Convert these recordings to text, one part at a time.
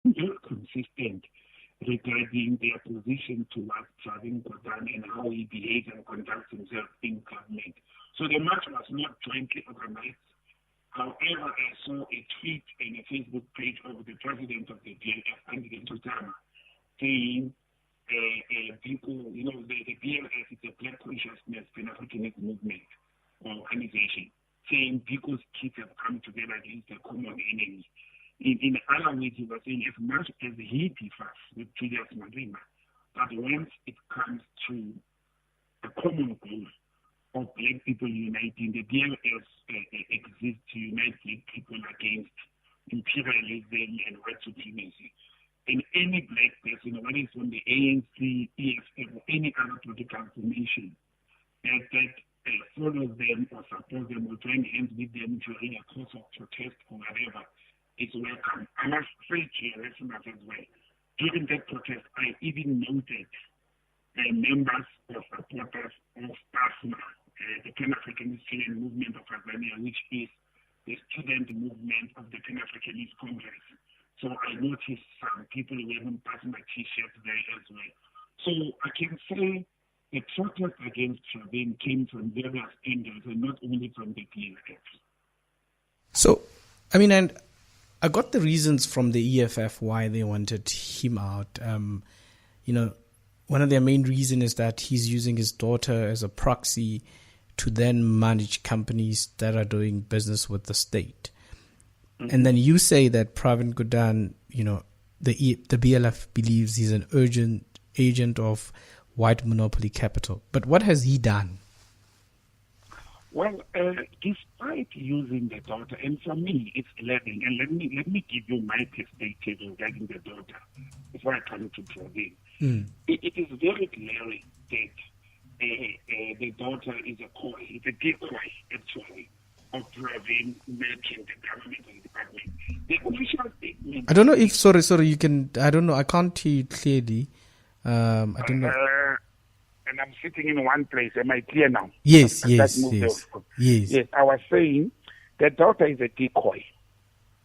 very consistent regarding their position towards Pravin and how he behaves and conducts himself in government. So the march was not jointly organized. However, I saw a tweet and a Facebook page of the president of the BLF, Andy Ntutama, saying, people, the BLF is a Black Consciousness Pan-Africanist movement or organization, saying people's kids have come together against a common enemy. In other words, he was saying as much as he differs with Julius Malema, but once it comes to a common goal of black people uniting, the BLS exists to unite black people against imperialism and white supremacy. And any black person, whether it's from the ANC, EFF, or any other political formation that follows them or supports them or join hands with them during a course of protest or whatever, is welcome. I must say to your listeners as well, during that protest, I even noted members or supporters of PASMA, the Pan-Africanist Student Movement of Tanzania, which is the student movement of the Pan-Africanist Congress. So I noticed some people wearing PASMA t-shirts there as well. So I can say the protest against Pravin came from various angles and not only from the BLF. So, and I got the reasons from the EFF why they wanted him out. One of their main reasons is that he's using his daughter as a proxy to then manage companies that are doing business with the state. Mm-hmm. And then you say that Pravin Gordhan, the BLF believes he's an urgent agent of white monopoly capital. But what has he done? Well, despite using the daughter, and for me, it's learning. And let me give you my perspective regarding the daughter before I come to Pravin. It is very glaring that the daughter is it's a decoy, actually, of Pravin making the government and department. The official statement. I don't know if sorry, you can. I don't know. I can't hear you clearly. I don't know. And I'm sitting in one place. Am I clear now? Yes. I was saying the daughter is a decoy.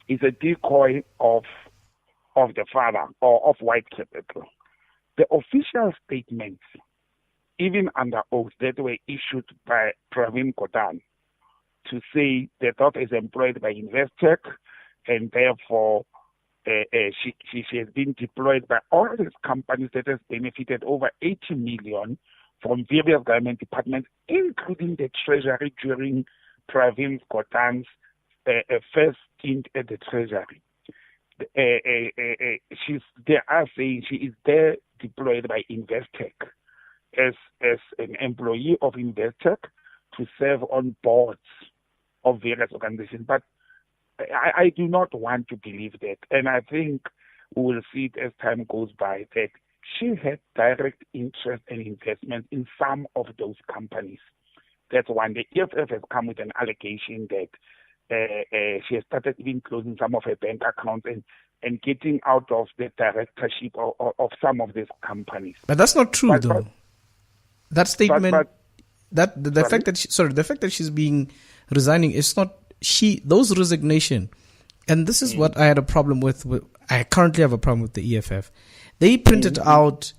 It's a decoy of the father or of white capital. The official statements, even under oath, that were issued by Pravin Gordhan to say the daughter is employed by Investec and therefore she has been deployed by all these companies that has benefited over 80 million from various government departments, including the Treasury during Pravin Gordhan's first stint at the Treasury. They are saying she is there deployed by Investec as an employee of Investec to serve on boards of various organizations. But I do not want to believe that. And I think we will see it as time goes by that she had direct interest and investment in some of those companies. That's one. The EFF has come with an allegation that she has started even closing some of her bank accounts and getting out of the directorship of some of these companies. But that's not true, though. That statement, the fact that she's being resigning is not those resignation, and this is what I had a problem with. I currently have a problem with the EFF. They printed out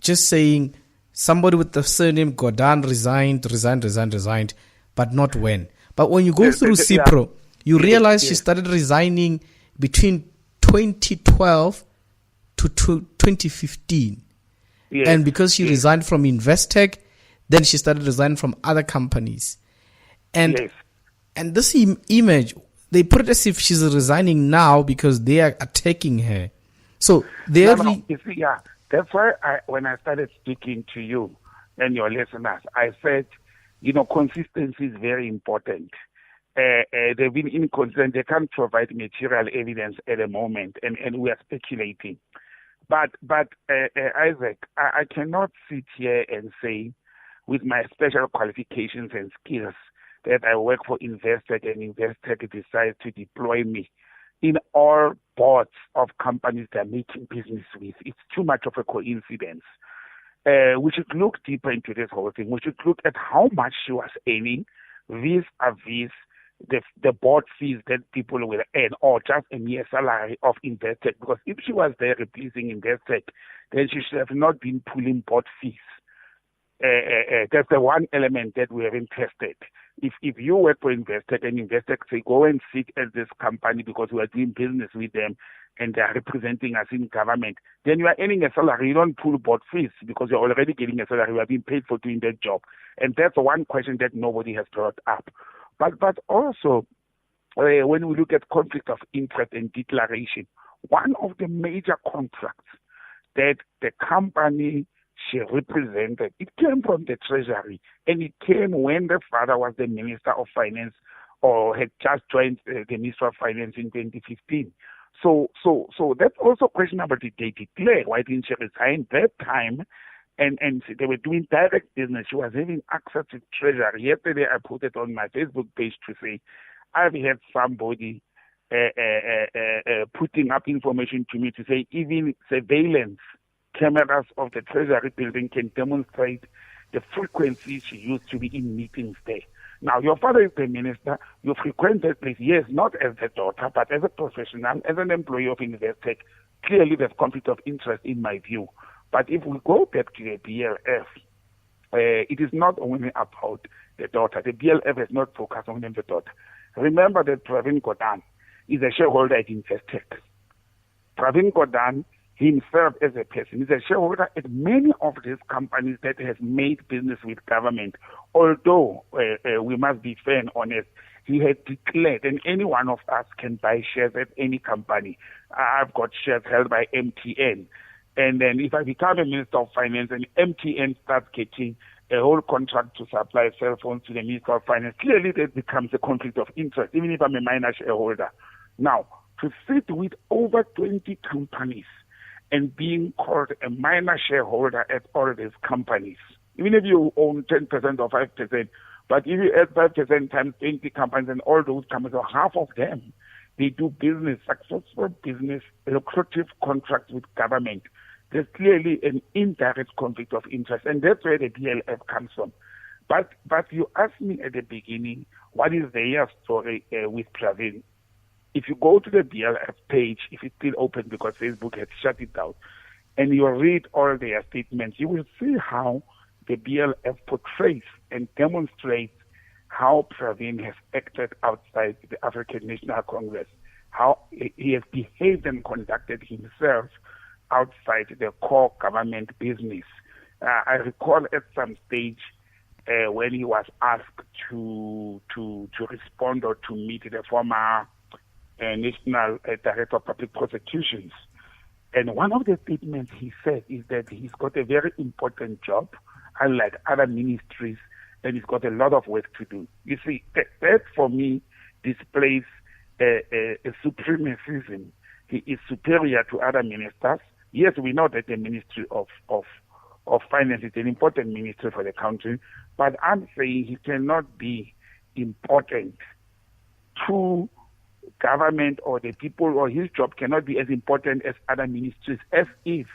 just saying somebody with the surname Gordhan resigned, but not when. But when you go through CIPRO, you realize she started resigning between 2012 to 2015. Yes. And because she resigned from Investec, then she started resigning from other companies. And this image, they put it as if she's resigning now because they are attacking her. So that's why when I started speaking to you and your listeners, I said, consistency is very important. They've been inconsistent. They can't provide material evidence at the moment, and we are speculating. But Isaac, I cannot sit here and say, with my special qualifications and skills, that I work for Investec and Investec decides to deploy me in all boards of companies they're making business with. It's too much of a coincidence. We should look deeper into this whole thing. We should look at how much she was earning vis-a-vis the board fees that people will earn, or just a mere salary of Investec. Because if she was there replacing Investec, then she should have not been pulling board fees. That's the one element that we haven't tested. If you work for Investec and Investec say, go and sit at this company because we are doing business with them and they are representing us in government, then you are earning a salary. You don't pull board fees because you're already getting a salary. You are being paid for doing that job. And that's one question that nobody has brought up. But also, when we look at conflict of interest and declaration, one of the major contracts that the company she represented, it came from the Treasury, and it came when the father was the Minister of Finance or had just joined the Minister of Finance in 2015. So that's also questionable. Did they declare? Why didn't she resign that time? And they were doing direct business. She was having access to Treasury. Yesterday, I put it on my Facebook page to say, I've had somebody putting up information to me to say even surveillance cameras of the Treasury building can demonstrate the frequency she used to be in meetings there. Now, your father is the minister. You frequent that place, yes, not as a daughter, but as a professional, as an employee of Investec. Clearly, there's conflict of interest in my view. But if we go back to the BLF, it is not only about the daughter. The BLF is not focused on the daughter. Remember that Pravin is a shareholder at Investec. Pravin himself as a person is a shareholder at many of these companies that have made business with government. Although we must be fair and honest, he had declared, and any one of us can buy shares at any company. I've got shares held by MTN. And then if I become a Minister of Finance and MTN starts getting a whole contract to supply cell phones to the Minister of Finance, clearly that becomes a conflict of interest, even if I'm a minor shareholder. Now, to sit with over 20 companies and being called a minor shareholder at all these companies, even if you own 10% or 5%, but if you add 5% times 20 companies and all those companies, or half of them, they do business, successful business, lucrative contracts with government. There's clearly an indirect conflict of interest, and that's where the BLF comes from. But you asked me at the beginning, what is their story with Pravin? If you go to the BLF page, if it's still open because Facebook has shut it down, and you read all their statements, you will see how the BLF portrays and demonstrates how Pravin has acted outside the African National Congress, how he has behaved and conducted himself outside the core government business. I recall at some stage when he was asked to respond or to meet the former National Director of Public Prosecutions. And one of the statements he said is that he's got a very important job, unlike other ministries, and he's got a lot of work to do. You see, that for me displays a supremacism. He is superior to other ministers. Yes, we know that the Ministry of Finance is an important ministry for the country, but I'm saying he cannot be important to government or the people, or his job cannot be as important as other ministries, as if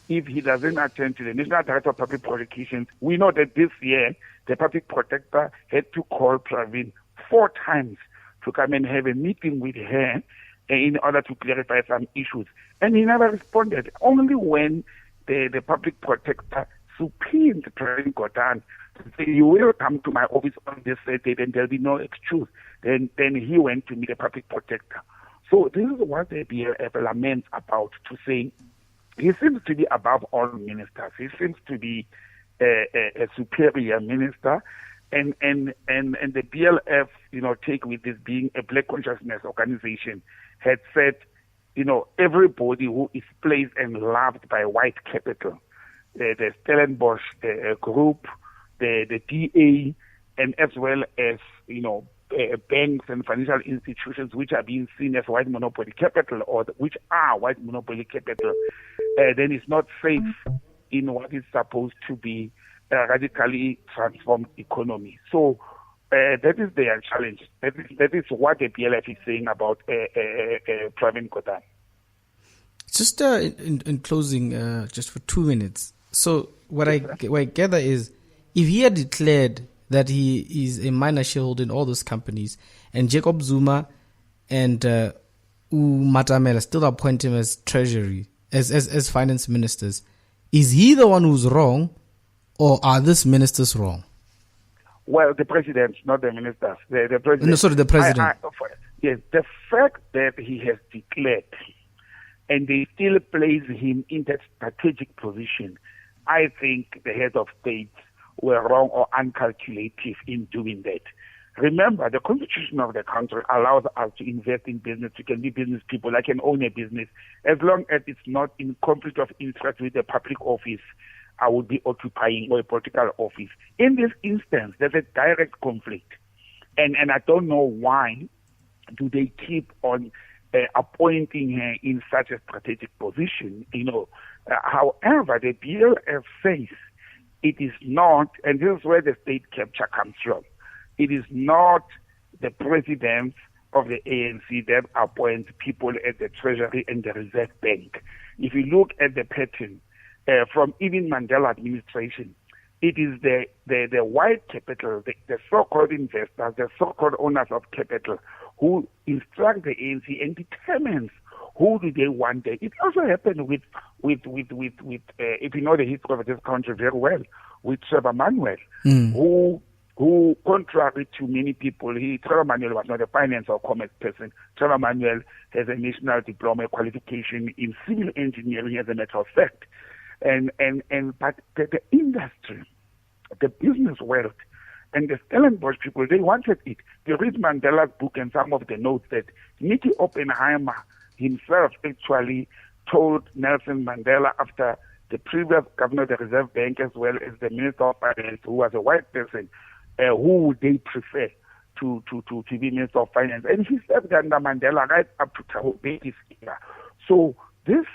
he doesn't attend to the National Director of Public Prosecutions. We know that this year the public protector had to call Pravin 4 times to come and have a meeting with her in order to clarify some issues. And he never responded. Only when the public protector subpoenaed Pravin to say, you will come to my office on this date and there'll be no excuse. Then he went to meet the public protector. So this is what the BLF laments about, to say he seems to be above all ministers. He seems to be a superior minister. And the BLF, take with this being a black consciousness organization, had said, everybody who is placed and loved by white capital, the Stellenbosch group, the DA, and as well as, banks and financial institutions which are being seen as white monopoly capital, or which are white monopoly capital, then it's not safe in what is supposed to be a radically transformed economy. So that is their challenge. That is what the BLF is saying about Pravin Gordhan. Just in closing, just for 2 minutes. So what I gather is, if he had declared that he is a minor shareholder in all those companies, and Jacob Zuma and Matamela still appoint him as treasury, as finance ministers. Is he the one who's wrong, or are these ministers wrong? Well, the president, not the ministers. The president. No, sorry, the president. Yes, the fact that he has declared and they still place him in that strategic position, I think the head of state were wrong or uncalculative in doing that. Remember, the constitution of the country allows us to invest in business. You can be business people. I can own a business. As long as it's not in conflict of interest with the public office, I would be occupying or a political office. In this instance, there's a direct conflict. And I don't know why do they keep on appointing her in such a strategic position, however, the BLF says it is not, and this is where the state capture comes from, it is not the president of the ANC that appoints people at the Treasury and the Reserve Bank. If you look at the pattern from even Mandela administration, it is the white capital, the so-called investors, the so-called owners of capital, who instruct the ANC and determines who do they want there. It also happened with if you know the history of this country very well, with Trevor Manuel, who contrary to many people, Trevor Manuel was not a finance or commerce person. Trevor Manuel has a national diploma qualification in civil engineering, as a matter of fact. But the industry, the business world, and the Stellenbosch people, they wanted it. You read Mandela's book and some of the notes that Nicky Oppenheimer himself actually told Nelson Mandela, after the previous governor of the Reserve Bank as well as the Minister of Finance, who was a white person, who would they prefer to be Minister of Finance. And he served under Mandela right up to Thabo Mbeki's era. So this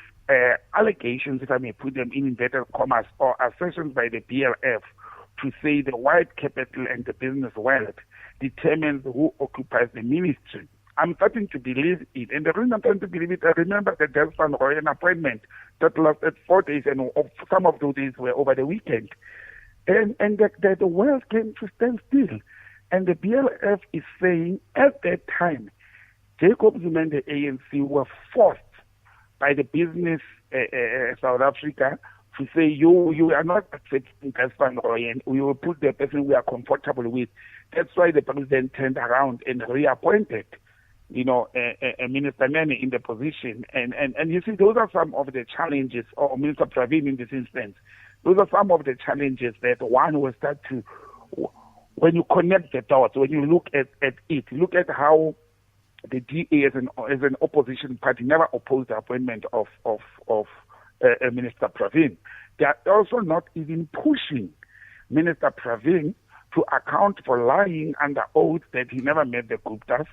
allegations, if I may put them in inverted commas, or assertions by the BLF to say the white capital and the business world determines who occupies the ministry, I'm starting to believe it. And the reason I'm starting to believe it, I remember the Del Van Rooyen appointment that lasted 4 days, and some of those days were over the weekend. And the world came to stand still. And the BLF is saying at that time, Jacob Zuma and the ANC were forced by the business South Africa to say, you are not accepting Del Van Rooyen. We will put the person we are comfortable with. That's why the president turned around and reappointed, Minister Nene in the position. And you see, those are some of the challenges, or Minister Pravin in this instance. Those are some of the challenges that one will start to, when you connect the dots, when you look at it, look at how the DA as an opposition party never opposed the appointment of Minister Pravin. They are also not even pushing Minister Pravin to account for lying under oath that he never met the Guptas.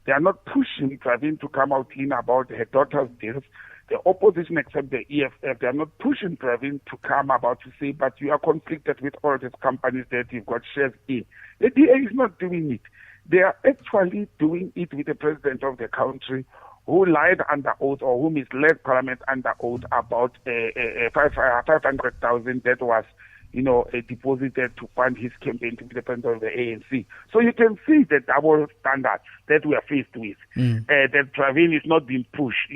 They are not pushing Pravin to come out clean about her daughter's death. The opposition, except the EFF, they are not pushing Pravin to come about to say, but you are conflicted with all these companies that you've got shares in. The DA is not doing it. They are actually doing it with the president of the country, who lied under oath, or who misled Parliament under oath about 500,000 that was, deposited to fund his campaign to be the president of the ANC. So you can see the double standards that we are faced with. That Pravin is not being pushed.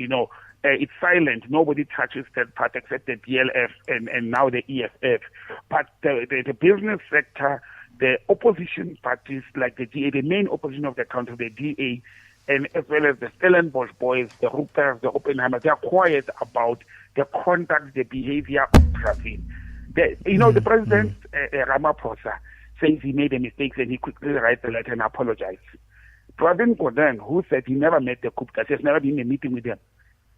It's silent. Nobody touches that part except the BLF and now the EFF. But the business sector, the opposition parties like the DA, the main opposition of the country, the DA, and as well as the Stellenbosch boys, the Ruppers, the Oppenheimer, they are quiet about the conduct, the behavior of Pravin. The president, Ramaphosa, says he made a mistake and he quickly writes a letter and apologizes. Pravin Gordhan, who said he never met the Guptas, he has never been in a meeting with them,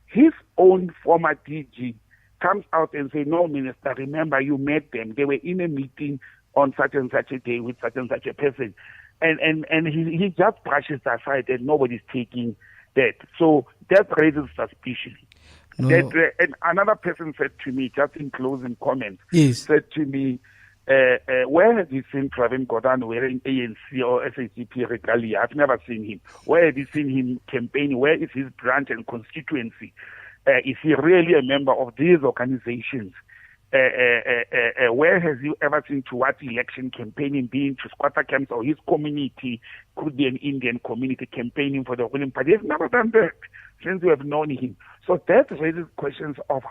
his own former DG comes out and says, no, Minister, remember you met them. They were in a meeting on such and such a day with such and such a person. And he just brushes aside and nobody's taking that. So that raises suspicion. No. And another person said to me, just in closing comments, said to me, where have you seen Pravin Gordhan wearing ANC or SACP regalia? I've never seen him. Where have you seen him campaigning? Where is his branch and constituency? Is he really a member of these organizations? where has you ever seen towards election campaigning being to squatter camps, or his community could be an Indian community campaigning for the ruling party? He has never done that since we have known him. So that raises questions of